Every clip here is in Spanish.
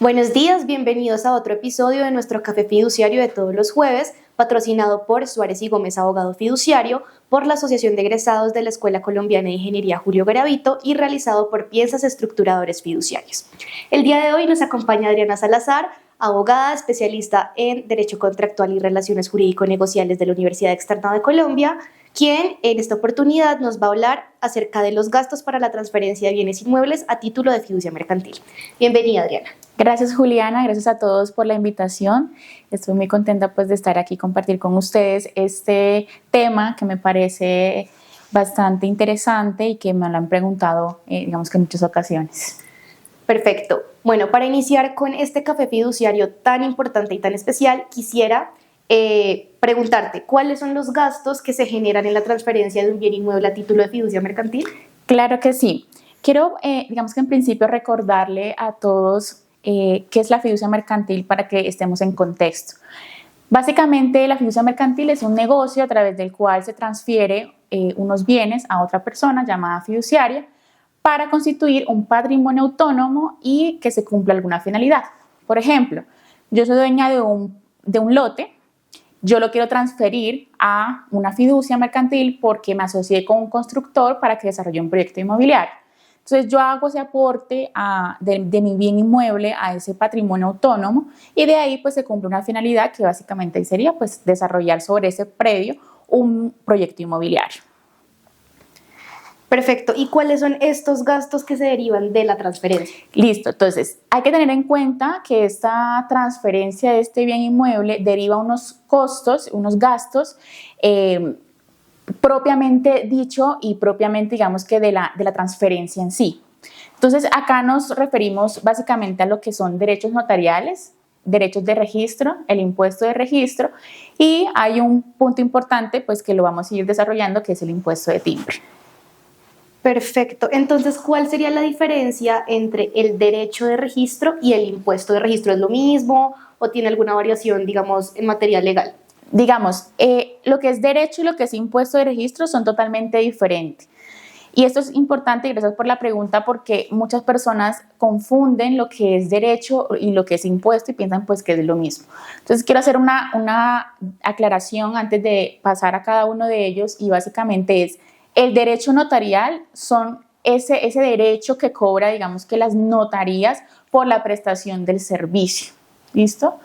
Buenos días, bienvenidos a otro episodio de nuestro Café Fiduciario de todos los jueves, patrocinado por Suárez y Gómez Abogado Fiduciario, por la Asociación de Egresados de la Escuela Colombiana de Ingeniería Julio Garavito y realizado por Piensas Estructuradores Fiduciarios. El día de hoy nos acompaña Adriana Salazar, abogada especialista en Derecho Contractual y Relaciones Jurídico-Negociales de la Universidad Externado de Colombia, quien en esta oportunidad nos va a hablar acerca de los gastos para la transferencia de bienes inmuebles a título de fiducia mercantil. Bienvenida, Adriana. Gracias, Juliana, gracias a todos por la invitación. Estoy muy contenta pues de estar aquí y compartir con ustedes este tema que me parece bastante interesante y que me lo han preguntado, digamos que en muchas ocasiones. Perfecto. Bueno, para iniciar con este café fiduciario tan importante y tan especial, quisiera preguntarte, ¿cuáles son los gastos que se generan en la transferencia de un bien inmueble a título de fiducia mercantil? Claro que sí. Quiero, digamos que en principio recordarle a todos qué es la fiducia mercantil para que estemos en contexto. Básicamente, la fiducia mercantil es un negocio a través del cual se transfiere unos bienes a otra persona llamada fiduciaria para constituir un patrimonio autónomo y que se cumpla alguna finalidad. Por ejemplo, yo soy dueña de un lote, yo lo quiero transferir a una fiducia mercantil porque me asocié con un constructor para que desarrolle un proyecto inmobiliario. Entonces yo hago ese aporte de mi bien inmueble a ese patrimonio autónomo y de ahí pues se cumple una finalidad que básicamente sería pues desarrollar sobre ese predio un proyecto inmobiliario. Perfecto. ¿Y cuáles son estos gastos que se derivan de la transferencia? Listo. Entonces, hay que tener en cuenta que esta transferencia de este bien inmueble deriva unos costos, unos gastos propiamente dicho y propiamente, digamos que de la transferencia en sí. Entonces, acá nos referimos básicamente a lo que son derechos notariales, derechos de registro, el impuesto de registro y hay un punto importante pues que lo vamos a ir desarrollando que es el impuesto de timbre. Perfecto. Entonces, ¿cuál sería la diferencia entre el derecho de registro y el impuesto de registro? ¿Es lo mismo o tiene alguna variación, digamos, en materia legal? Digamos, lo que es derecho y lo que es impuesto de registro son totalmente diferentes. Y esto es importante y gracias por la pregunta porque muchas personas confunden lo que es derecho y lo que es impuesto y piensan pues que es lo mismo. Entonces quiero hacer una aclaración antes de pasar a cada uno de ellos y básicamente es el derecho notarial son ese derecho que cobra, digamos que las notarías por la prestación del servicio. ¿Listo?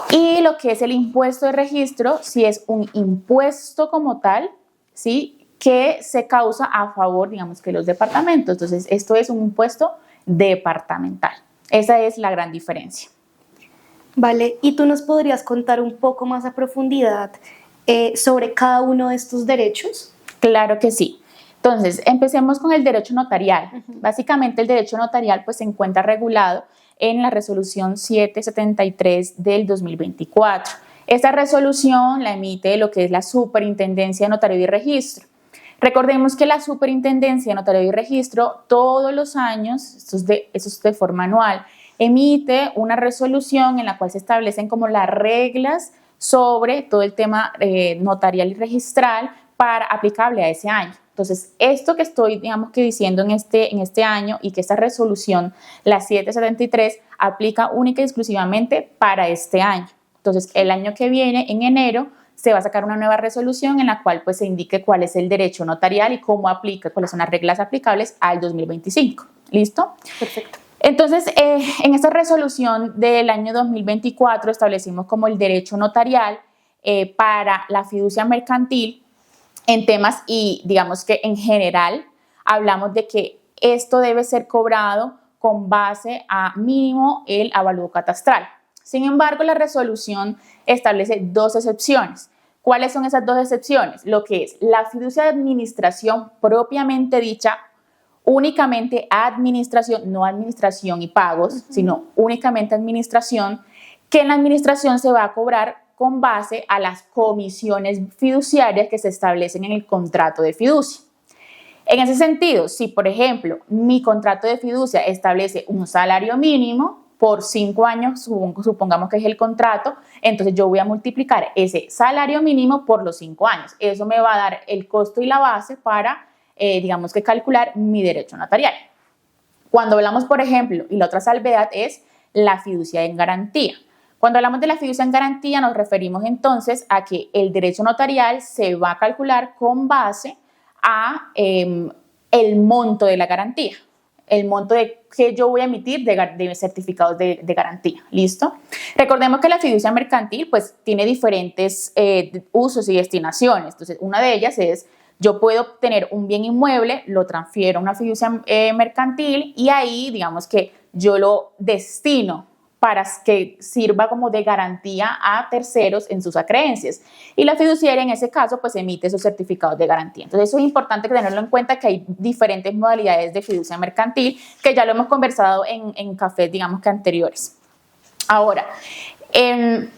Y lo que es el impuesto de registro, si es un impuesto como tal, ¿sí? Que se causa a favor, digamos que los departamentos. Entonces, esto es un impuesto departamental. Esa es la gran diferencia. Vale, ¿y tú nos podrías contar un poco más a profundidad sobre cada uno de estos derechos? Claro que sí. Entonces, empecemos con el derecho notarial. Básicamente, el derecho notarial pues, se encuentra regulado en la resolución 773 del 2024. Esta resolución la emite lo que es la Superintendencia de Notario y Registro. Recordemos que la Superintendencia de Notario y Registro todos los años, eso es de forma anual, emite una resolución en la cual se establecen como las reglas sobre todo el tema notarial y registral aplicable a ese año. Entonces, esto que estoy, digamos que diciendo en este año y que esta resolución, la 773, aplica única y exclusivamente para este año. Entonces, el año que viene, en enero, se va a sacar una nueva resolución en la cual pues, se indique cuál es el derecho notarial y cómo aplica, cuáles son las reglas aplicables al 2025. ¿Listo? Perfecto. Entonces, en esta resolución del año 2024 establecimos como el derecho notarial para la fiducia mercantil en temas y digamos que en general hablamos de que esto debe ser cobrado con base a mínimo el avalúo catastral. Sin embargo, la resolución establece dos excepciones. ¿Cuáles son esas dos excepciones? Lo que es la fiducia de administración propiamente dicha, únicamente administración, no administración y pagos, sino únicamente administración, que en la administración se va a cobrar con base a las comisiones fiduciarias que se establecen en el contrato de fiducia. En ese sentido, si por ejemplo mi contrato de fiducia establece un salario mínimo por 5 años, supongamos que es el contrato, entonces yo voy a multiplicar ese salario mínimo por los 5 años. Eso me va a dar el costo y la base para, digamos que calcular mi derecho notarial. Cuando hablamos, por ejemplo, y la otra salvedad es la fiducia en garantía. Cuando hablamos de la fiducia en garantía nos referimos entonces a que el derecho notarial se va a calcular con base a el monto de la garantía, el monto que yo voy a emitir de certificados de garantía. ¿Listo? Recordemos que la fiducia mercantil pues tiene diferentes usos y destinaciones. Entonces, una de ellas es, yo puedo obtener un bien inmueble, lo transfiero a una fiducia mercantil y ahí, digamos que yo lo destino para que sirva como de garantía a terceros en sus acreencias. Y la fiduciaria en ese caso pues emite esos certificados de garantía. Entonces eso es importante tenerlo en cuenta, que hay diferentes modalidades de fiducia mercantil que ya lo hemos conversado en cafés, digamos que anteriores. Ahora,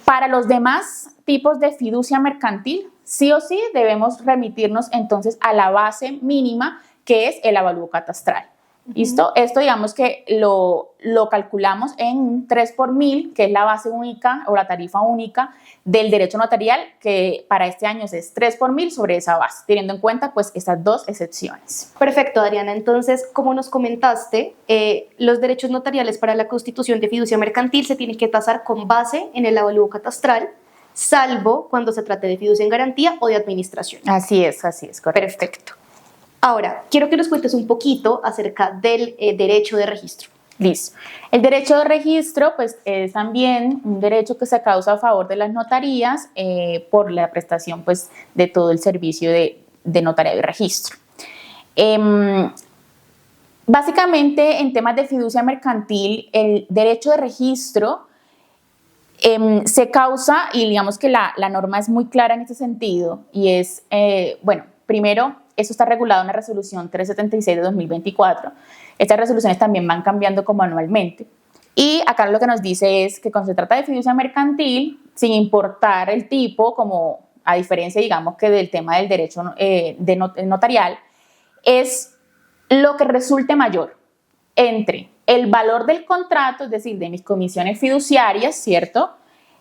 para los demás tipos de fiducia mercantil, sí o sí debemos remitirnos entonces a la base mínima, que es el avalúo catastral. ¿Listo? Esto digamos que lo calculamos en 3 por 1000, que es la base única o la tarifa única del derecho notarial, que para este año es 3 por 1000 sobre esa base, teniendo en cuenta pues estas dos excepciones. Perfecto, Adriana. Entonces, como nos comentaste, los derechos notariales para la constitución de fiducia mercantil se tienen que tasar con base en el avalúo catastral, salvo cuando se trate de fiducia en garantía o de administración. Así es, correcto. Perfecto. Ahora, quiero que nos cuentes un poquito acerca del derecho de registro. Listo. El derecho de registro pues, es también un derecho que se causa a favor de las notarías por la prestación pues, de todo el servicio de notariado y registro. Básicamente, en temas de fiducia mercantil, el derecho de registro se causa, y digamos que la norma es muy clara en este sentido, y es, bueno, primero, eso está regulado en la resolución 376 de 2024. Estas resoluciones también van cambiando como anualmente. Y acá lo que nos dice es que cuando se trata de fiducia mercantil, sin importar el tipo, como a diferencia, digamos, que del tema del derecho notarial, es lo que resulte mayor entre el valor del contrato, es decir, de mis comisiones fiduciarias, ¿cierto?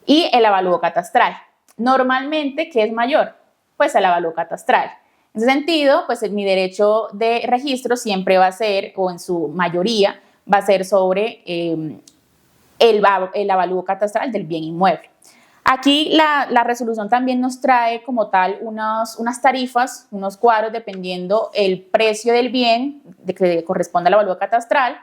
Y el avalúo catastral. Normalmente, ¿qué es mayor? Pues el avalúo catastral. En ese sentido, pues mi derecho de registro siempre va a ser, o en su mayoría, va a ser sobre el avalúo catastral del bien inmueble. Aquí la resolución también nos trae como tal unas tarifas, unos cuadros, dependiendo el precio del bien que corresponde al avalúo catastral,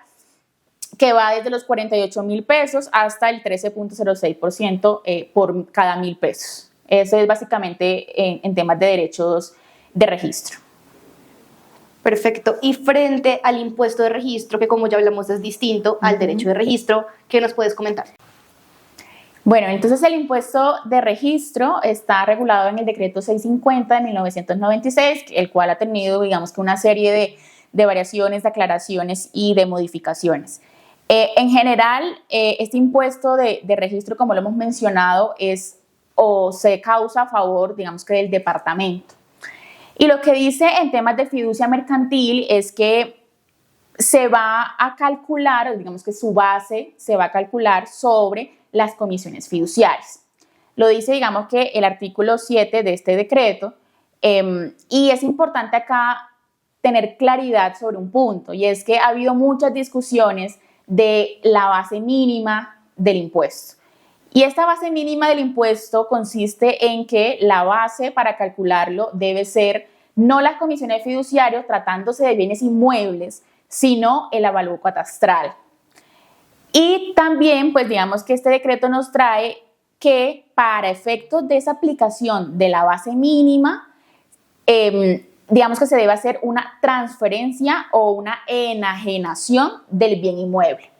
que va desde los 48,000 pesos hasta el 13.06% por cada 1,000 pesos. Eso es básicamente en temas de derechos de registro. Perfecto. Y frente al impuesto de registro, que como ya hablamos es distinto al derecho de registro, ¿qué nos puedes comentar? Bueno, entonces el impuesto de registro está regulado en el decreto 650 de 1996, el cual ha tenido, digamos que una serie de variaciones, de aclaraciones y de modificaciones. En general, este impuesto de registro, como lo hemos mencionado, se causa a favor, digamos que del departamento. Y lo que dice en temas de fiducia mercantil es que se va a calcular, digamos que su base se va a calcular sobre las comisiones fiduciarias. Lo dice, digamos que el artículo 7 de este decreto, y es importante acá tener claridad sobre un punto, y es que ha habido muchas discusiones de la base mínima del impuesto. Y esta base mínima del impuesto consiste en que la base para calcularlo debe ser no las comisiones fiduciarias tratándose de bienes inmuebles, sino el avalúo catastral. Y también, pues digamos que este decreto nos trae que para efectos de esa aplicación de la base mínima, digamos que se debe hacer una transferencia o una enajenación del bien inmueble.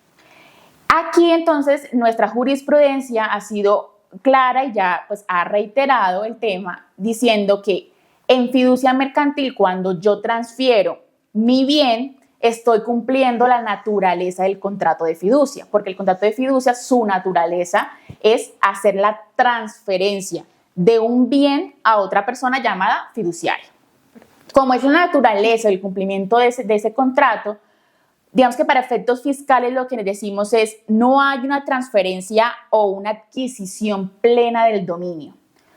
Aquí entonces nuestra jurisprudencia ha sido clara y ya pues ha reiterado el tema diciendo que en fiducia mercantil, cuando yo transfiero mi bien, estoy cumpliendo la naturaleza del contrato de fiducia, porque el contrato de fiducia, su naturaleza es hacer la transferencia de un bien a otra persona llamada fiduciaria. Como es la naturaleza del cumplimiento de ese contrato, digamos que para efectos fiscales lo que decimos es no hay una transferencia o una adquisición plena del dominio.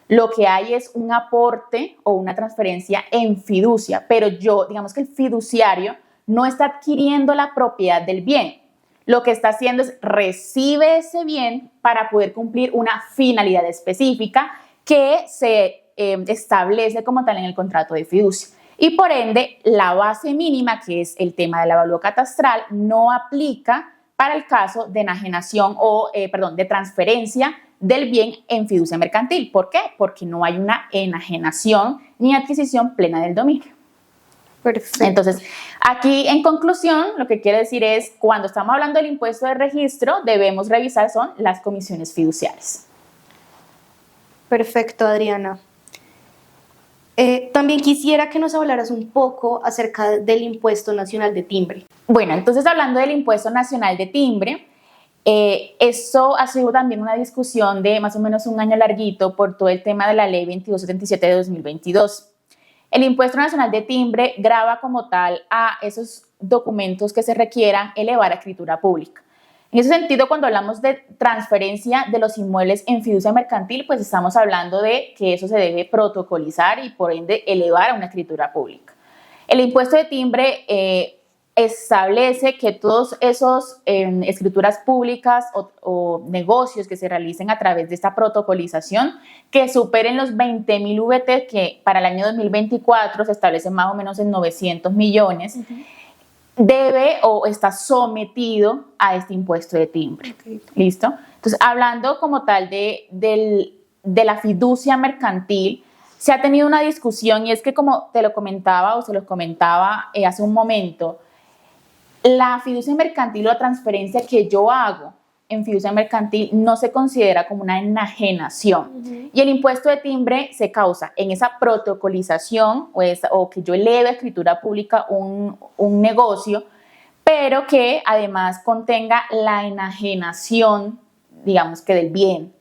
Lo que hay es un aporte o una transferencia en fiducia, pero digamos que el fiduciario no está adquiriendo la propiedad del bien. lo que está haciendo es recibe ese bien para poder cumplir una finalidad específica que se establece como tal en el contrato de fiducia. Y por ende, la base mínima, que es el tema del avalúo catastral, no aplica para el caso de enajenación de transferencia del bien en fiducia mercantil. ¿Por qué? Porque no hay una enajenación ni adquisición plena del dominio. Perfecto. Entonces, aquí en conclusión, lo que quiere decir es, cuando estamos hablando del impuesto de registro, debemos revisar son las comisiones fiduciarias. Perfecto, Adriana. También quisiera que nos hablaras un poco acerca del impuesto nacional de timbre. Bueno, entonces hablando del impuesto nacional de timbre, eso ha sido también una discusión de más o menos un año larguito por todo el tema de la ley 2277 de 2022. El impuesto nacional de timbre grava como tal a esos documentos que se requieran elevar a escritura pública. En ese sentido, cuando hablamos de transferencia de los inmuebles en fiducia mercantil, pues estamos hablando de que eso se debe protocolizar y por ende elevar a una escritura pública. El impuesto de timbre establece que todos esos escrituras públicas o negocios que se realicen a través de esta protocolización que superen los 20.000 VT, que para el año 2024 se establecen más o menos en 900 millones, debe o está sometido a este impuesto de timbre. Okay. ¿Listo? Entonces, hablando como tal de la fiducia mercantil, se ha tenido una discusión y es que, como te lo comentaba o se los comentaba hace un momento, la fiducia mercantil o la transferencia que yo hago en fiducia mercantil no se considera como una enajenación. Y el impuesto de timbre se causa en esa protocolización o que yo eleve a escritura pública un negocio, pero que además contenga la enajenación, digamos que del bien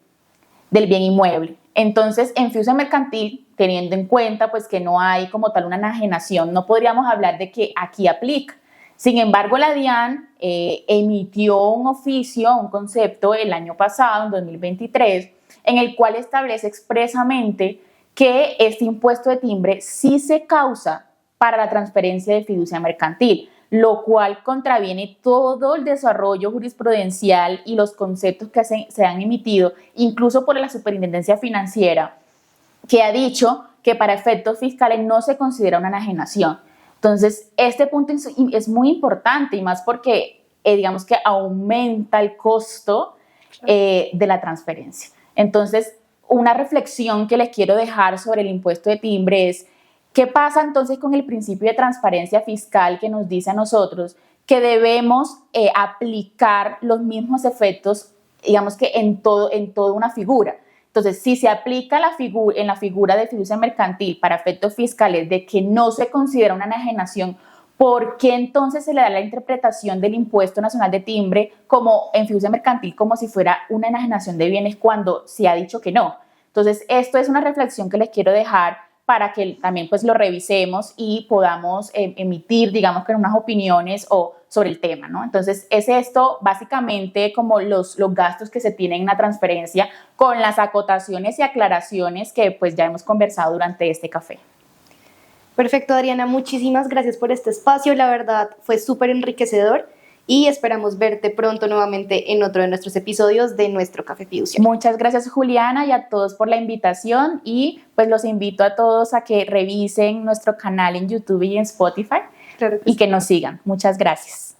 inmueble. Entonces, en fiducia mercantil, teniendo en cuenta pues que no hay como tal una enajenación, no podríamos hablar de que aquí aplica. Sin embargo, la DIAN emitió un oficio, un concepto el año pasado, en 2023, en el cual establece expresamente que este impuesto de timbre sí se causa para la transferencia de fiducia mercantil, lo cual contraviene todo el desarrollo jurisprudencial y los conceptos que se han emitido, incluso por la Superintendencia Financiera, que ha dicho que para efectos fiscales no se considera una enajenación. Entonces, este punto es muy importante y más porque, digamos que aumenta el costo de la transferencia. Entonces, una reflexión que les quiero dejar sobre el impuesto de timbre es, ¿qué pasa entonces con el principio de transparencia fiscal que nos dice a nosotros que debemos aplicar los mismos efectos, digamos que en toda una figura? Entonces, si se aplica en la figura de fiducia mercantil para efectos fiscales de que no se considera una enajenación, ¿por qué entonces se le da la interpretación del impuesto nacional de timbre como en fiducia mercantil como si fuera una enajenación de bienes cuando se ha dicho que no? Entonces, esto es una reflexión que les quiero dejar para que también pues lo revisemos y podamos emitir, digamos que unas opiniones sobre el tema, ¿no? Entonces, es esto básicamente como los gastos que se tienen en la transferencia con las acotaciones y aclaraciones que pues ya hemos conversado durante este café. Perfecto, Adriana, muchísimas gracias por este espacio, la verdad fue súper enriquecedor y esperamos verte pronto nuevamente en otro de nuestros episodios de nuestro Café Fiduciario. Muchas gracias, Juliana, y a todos por la invitación y pues los invito a todos a que revisen nuestro canal en YouTube y en Spotify. Claro que y sí. que nos sigan. Muchas gracias.